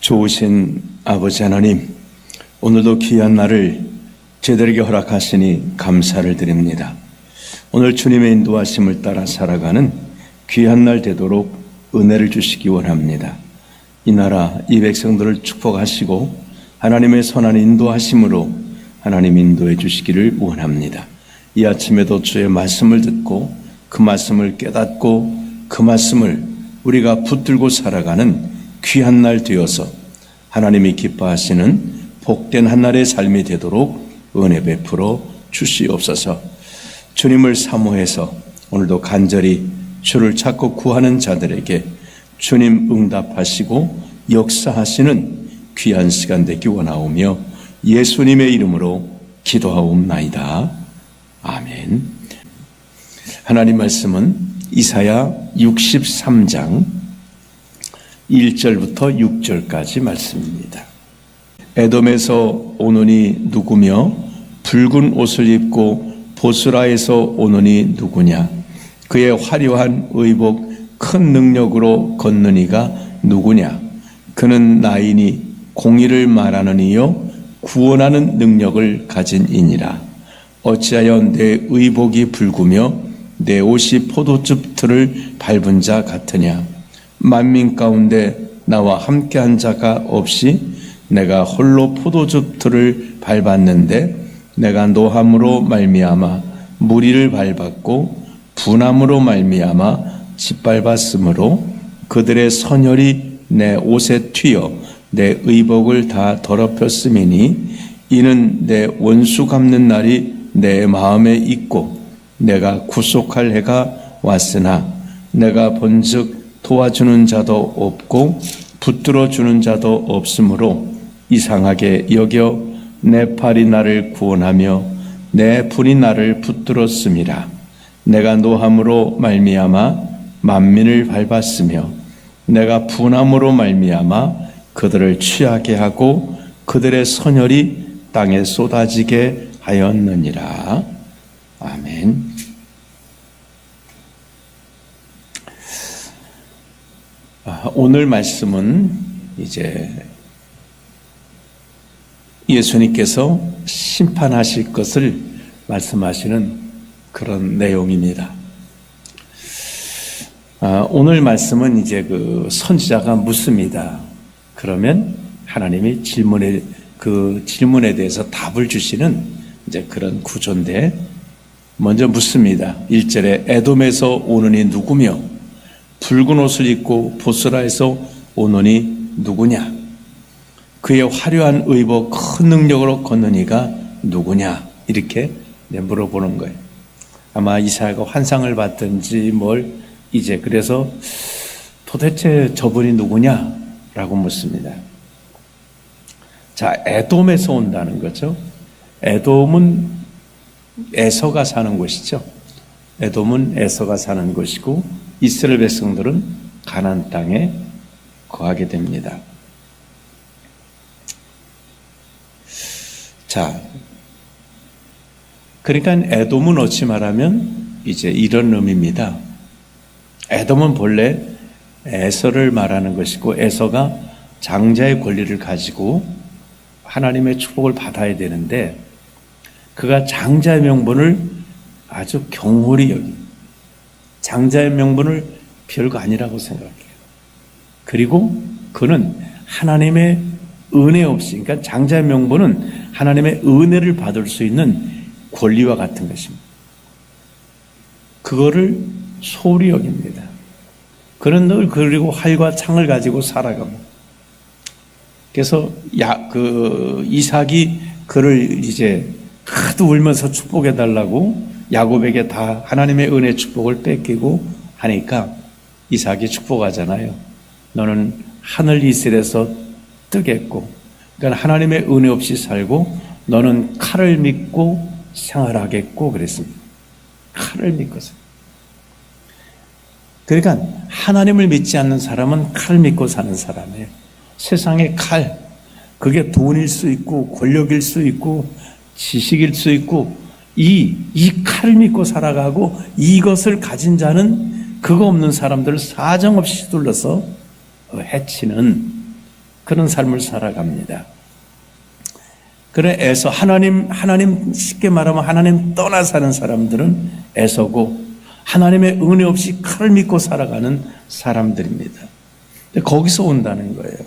좋으신 아버지 하나님, 오늘도 귀한 날을 저희들에게 허락하시니 감사를 드립니다. 오늘 주님의 인도하심을 따라 살아가는 귀한 날 되도록 은혜를 주시기 원합니다. 이 나라, 이 백성들을 축복하시고 하나님의 선한 인도하심으로 하나님 인도해 주시기를 원합니다. 이 아침에도 주의 말씀을 듣고 그 말씀을 깨닫고 그 말씀을 우리가 붙들고 살아가는 귀한 날 되어서 하나님이 기뻐하시는 복된 한날의 삶이 되도록 은혜 베풀어 주시옵소서. 주님을 사모해서 오늘도 간절히 주를 찾고 구하는 자들에게 주님 응답하시고 역사하시는 귀한 시간 되기 원하오며 예수님의 이름으로 기도하옵나이다. 아멘. 하나님 말씀은 이사야 63장 1절부터 6절까지 말씀입니다. 에돔에서 오노니 누구며 붉은 옷을 입고 보스라에서 오노니 누구냐? 그의 화려한 의복 큰 능력으로 걷는 이가 누구냐? 그는 나이니 공의를 말하는 이요 구원하는 능력을 가진 이니라. 어찌하여 내 의복이 붉으며 내 옷이 포도즙 틀을 밟은 자 같으냐? 만민 가운데 나와 함께한 자가 없이 내가 홀로 포도즙 틀을 밟았는데 내가 노함으로 말미암아 무리를 밟았고 분함으로 말미암아 짓밟았으므로 그들의 선혈이 내 옷에 튀어 내 의복을 다 더럽혔음이니 이는 내 원수 갚는 날이 내 마음에 있고 내가 구속할 해가 왔으나 내가 본즉 도와주는 자도 없고 붙들어주는 자도 없으므로 이상하게 여겨 내 팔이 나를 구원하며 내 분이 나를 붙들었음이라. 내가 노함으로 말미암아 만민을 밟았으며 내가 분함으로 말미암아 그들을 취하게 하고 그들의 선혈이 땅에 쏟아지게 하였느니라. 아멘. 오늘 말씀은 이제 예수님께서 심판하실 것을 말씀하시는 그런 내용입니다. 오늘 말씀은 이제 그 선지자가 묻습니다. 그러면 하나님이 그 질문에 대해서 답을 주시는 이제 그런 구조인데, 먼저 묻습니다. 1절에 에돔에서 오느니 누구며 붉은 옷을 입고 보스라에서 오노니 누구냐? 그의 화려한 의복 큰 능력으로 걷는 이가 누구냐? 이렇게 물어보는 거예요. 아마 이사야가 환상을 봤든지 이제 그래서 도대체 저분이 누구냐? 라고 묻습니다. 자, 에돔에서 온다는 거죠. 에돔은 에서가 사는 곳이죠. 에돔은 에서가 사는 곳이고 이스라엘 백성들은 가나안 땅에 거하게 됩니다. 자, 그러니까 에돔은 어찌 말하면 이제 이런 의미입니다. 에돔은 본래 에서를 말하는 것이고 에서가 장자의 권리를 가지고 하나님의 축복을 받아야 되는데 그가 장자의 명분을 아주 경홀히 여깁니다. 장자의 명분을 별거 아니라고 생각해요. 그리고 그는 하나님의 은혜 없이, 그러니까 장자의 명분은 하나님의 은혜를 받을 수 있는 권리와 같은 것입니다. 그거를 소홀히 여깁니다. 그는 늘 그리고 활과 창을 가지고 살아갑니다. 그래서 이삭이 그를 이제 하도 울면서 축복해달라고 야곱에게 다 하나님의 은혜 축복을 뺏기고 하니까 이삭이 축복하잖아요. 너는 하늘 이슬에서 뜨겠고, 그러니까 하나님의 은혜 없이 살고 너는 칼을 믿고 생활하겠고 그랬습니다. 칼을 믿고서. 그러니까 하나님을 믿지 않는 사람은 칼을 믿고 사는 사람이에요. 세상의 칼, 그게 돈일 수 있고 권력일 수 있고 지식일 수 있고 이 칼을 믿고 살아가고 이것을 가진 자는 그거 없는 사람들을 사정없이 둘러서 해치는 그런 삶을 살아갑니다. 그래 에서 하나님 쉽게 말하면 하나님 떠나 사는 사람들은 에서고 하나님의 은혜 없이 칼을 믿고 살아가는 사람들입니다. 근데 거기서 온다는 거예요.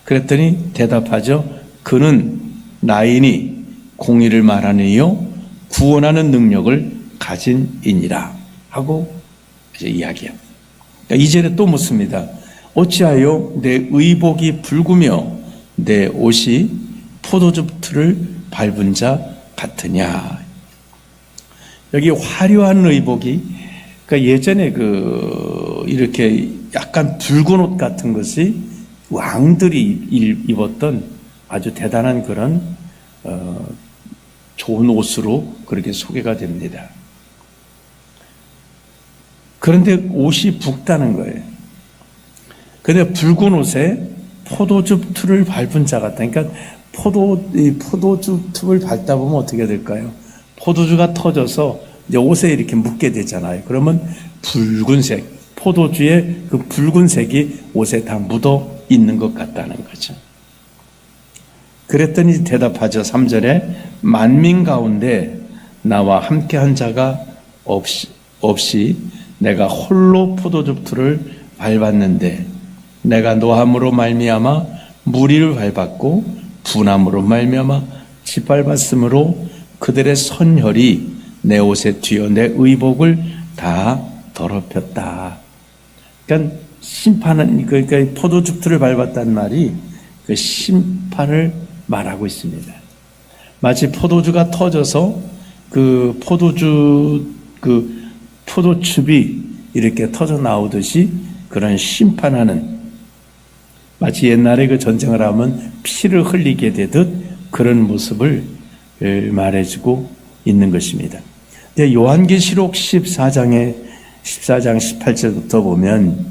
그랬더니 대답하죠. 그는 나인이 공의를 말하느니요 구원하는 능력을 가진 이니라 하고 이제 이야기합니다. 그러니까 2절에 또 묻습니다. 어찌하여 내 의복이 붉으며 내 옷이 포도주 틀을 밟은 자 같으냐. 여기 화려한 의복이 그러니까 예전에 이렇게 약간 붉은 옷 같은 것이 왕들이 입었던 아주 대단한 그런 좋은 옷으로 그렇게 소개가 됩니다. 그런데 옷이 붉다는 거예요. 그런데 붉은 옷에 포도주 틀을 밟은 자 같다. 그러니까 포도주 틀을 밟다 보면 어떻게 될까요? 포도주가 터져서 이제 옷에 이렇게 묻게 되잖아요. 그러면 붉은색, 포도주의 그 붉은색이 옷에 다 묻어 있는 것 같다는 거죠. 그랬더니 대답하죠. 3절에 만민 가운데 나와 함께한 자가 없이 내가 홀로 포도주 틀을 밟았는데 내가 노함으로 말미암아 무리를 밟았고 분함으로 말미암아 짓밟았으므로 그들의 선혈이 내 옷에 튀어 내 의복을 다 더럽혔다. 그러니까 심판은 그러니까 포도주 틀을 밟았다는 말이 그 심판을 말하고 있습니다. 마치 포도주가 터져서 그 포도즙이 이렇게 터져 나오듯이 그런 심판하는 마치 옛날에 그 전쟁을 하면 피를 흘리게 되듯 그런 모습을 말해주고 있는 것입니다. 요한계시록 14장 18절부터 보면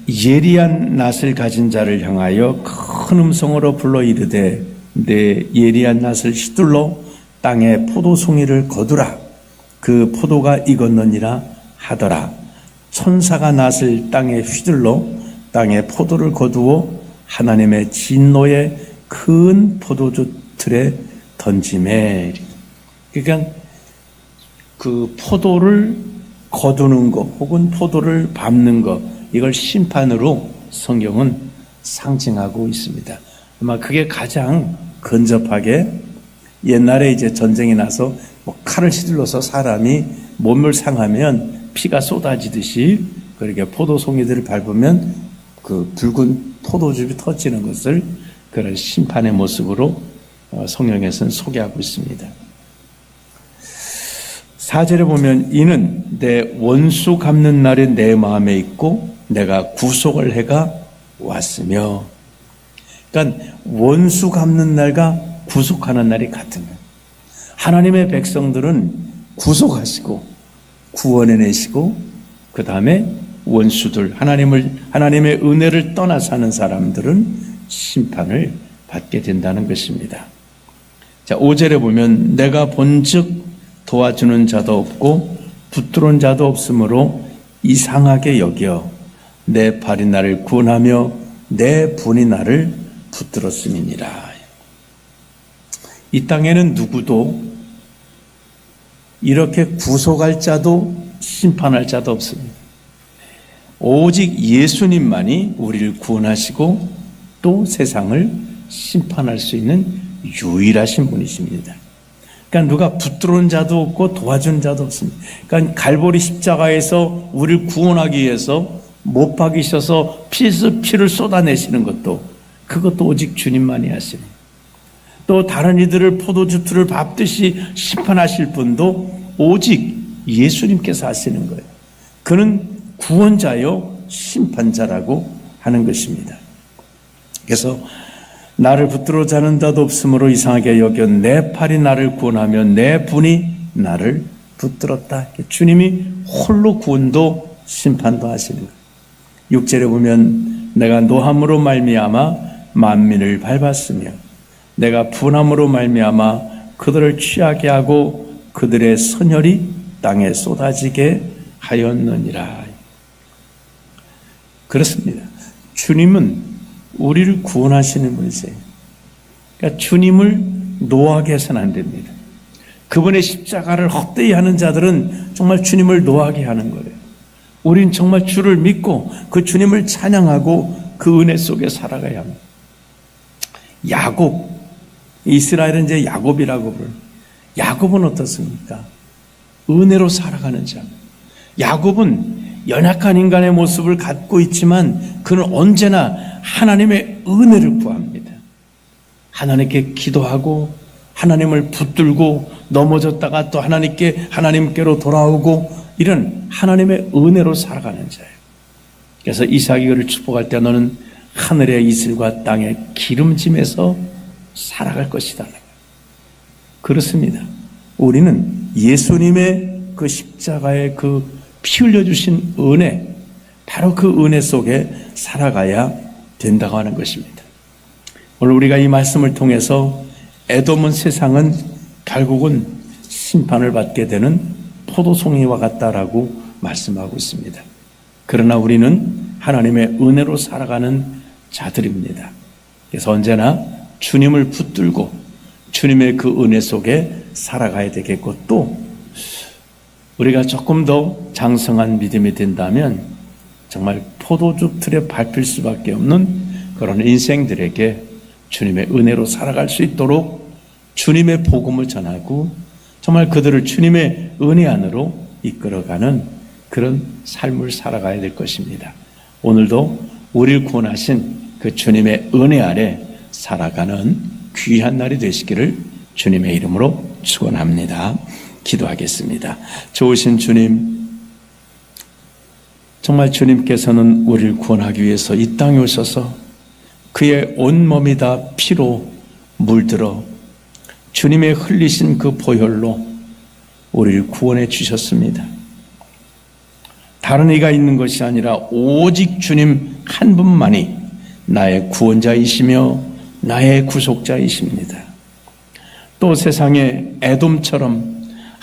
예리한 낫을 가진 자를 향하여 큰 음성으로 불러 이르되 내 예리한 낫을 휘둘러 땅에 포도송이를 거두라. 그 포도가 익었느니라 하더라. 천사가 낫을 땅에 휘둘러 땅에 포도를 거두어 하나님의 진노의 큰 포도주 틀에 던지매. 그러니까 그 포도를 거두는 것 혹은 포도를 밟는 것 이걸 심판으로 성경은 상징하고 있습니다. 아마 그게 가장 근접하게 옛날에 이제 전쟁이 나서 칼을 휘둘러서 사람이 몸을 상하면 피가 쏟아지듯이 그렇게 포도송이들을 밟으면 그 붉은 포도즙이 터지는 것을 그런 심판의 모습으로 성경에서는 소개하고 있습니다. 4절에 보면 이는 내 원수 갚는 날이 내 마음에 있고 내가 구속할 해가 왔으며, 그러니까 원수 갚는 날과 구속하는 날이 같은 거예요. 하나님의 백성들은 구속하시고 구원해내시고 그 다음에 원수들 하나님의 은혜를 떠나 사는 사람들은 심판을 받게 된다는 것입니다. 자, 5절에 보면 내가 본즉 도와주는 자도 없고 붙들은 자도 없으므로 이상하게 여겨 내 발이 나를 구원하며 내 분이 나를 붙들었음이니라. 이 땅에는 누구도 이렇게 구속할 자도 심판할 자도 없습니다. 오직 예수님만이 우리를 구원하시고 또 세상을 심판할 수 있는 유일하신 분이십니다. 그러니까 누가 붙들어온 자도 없고 도와준 자도 없습니다. 그러니까 갈보리 십자가에서 우리를 구원하기 위해서 못 박이셔서 피를 쏟아내시는 것도 그것도 오직 주님만이 하시는, 또 다른 이들을 포도주 틀을 밟듯이 심판하실 분도 오직 예수님께서 하시는 거예요. 그는 구원자요 심판자라고 하는 것입니다. 그래서 나를 붙들어 자는 자도 없으므로 이상하게 여겨 내 팔이 나를 구원하며 내 분이 나를 붙들었다. 주님이 홀로 구원도 심판도 하시는 거예요. 6절에 보면 내가 노함으로 말미암아 만민을 밟았으며 내가 분함으로 말미암아 그들을 취하게 하고 그들의 선혈이 땅에 쏟아지게 하였느니라. 그렇습니다. 주님은 우리를 구원하시는 분이세요. 그러니까 주님을 노하게 해서는 안 됩니다. 그분의 십자가를 헛되이 하는 자들은 정말 주님을 노하게 하는 거예요. 우린 정말 주를 믿고 그 주님을 찬양하고 그 은혜 속에 살아가야 합니다. 야곱, 이스라엘은 이제 야곱이라고 부르는, 야곱은 어떻습니까? 은혜로 살아가는 자. 야곱은 연약한 인간의 모습을 갖고 있지만 그는 언제나 하나님의 은혜를 구합니다. 하나님께 기도하고 하나님을 붙들고 넘어졌다가 또 하나님께로 돌아오고 이런 하나님의 은혜로 살아가는 자예요. 그래서 이삭이 그를 축복할 때 너는 하늘의 이슬과 땅의 기름짐에서 살아갈 것이다. 그렇습니다. 우리는 예수님의 그 십자가의 그 피 흘려주신 은혜, 바로 그 은혜 속에 살아가야 된다고 하는 것입니다. 오늘 우리가 이 말씀을 통해서 에돔은 세상은 결국은 심판을 받게 되는 포도송이와 같다라고 말씀하고 있습니다. 그러나 우리는 하나님의 은혜로 살아가는 자들입니다. 그래서 언제나 주님을 붙들고 주님의 그 은혜 속에 살아가야 되겠고, 또 우리가 조금 더 장성한 믿음이 된다면 정말 포도주 틀에 밟힐 수밖에 없는 그런 인생들에게 주님의 은혜로 살아갈 수 있도록 주님의 복음을 전하고 정말 그들을 주님의 은혜 안으로 이끌어가는 그런 삶을 살아가야 될 것입니다. 오늘도 우리를 구원하신 그 주님의 은혜 아래 살아가는 귀한 날이 되시기를 주님의 이름으로 축원합니다. 기도하겠습니다. 좋으신 주님, 정말 주님께서는 우리를 구원하기 위해서 이 땅에 오셔서 그의 온몸이 다 피로 물들어 주님의 흘리신 그 보혈로 우리를 구원해 주셨습니다. 다른 이가 있는 것이 아니라 오직 주님 한 분만이 나의 구원자이시며 나의 구속자이십니다. 또 세상에 에돔처럼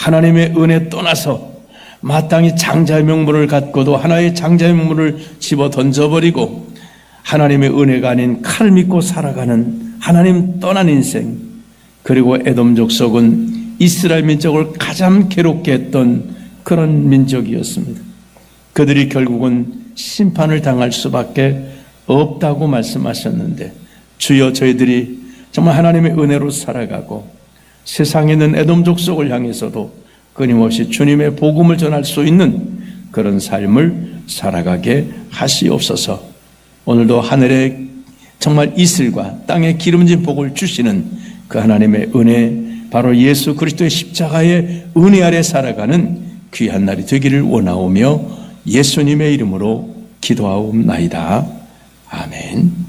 하나님의 은혜 떠나서 마땅히 장자의 명분을 갖고도 하나의 장자의 명분을 집어 던져버리고 하나님의 은혜가 아닌 칼을 믿고 살아가는 하나님 떠난 인생, 그리고 에돔 족속은 이스라엘 민족을 가장 괴롭게 했던 그런 민족이었습니다. 그들이 결국은 심판을 당할 수밖에 없다고 말씀하셨는데, 주여 저희들이 정말 하나님의 은혜로 살아가고 세상에 있는 에돔 족속을 향해서도 끊임없이 주님의 복음을 전할 수 있는 그런 삶을 살아가게 하시옵소서. 오늘도 하늘에 정말 이슬과 땅에 기름진 복을 주시는 그 하나님의 은혜, 바로 예수 그리스도의 십자가의 은혜 아래 살아가는 귀한 날이 되기를 원하오며 예수님의 이름으로 기도하옵나이다. 아멘.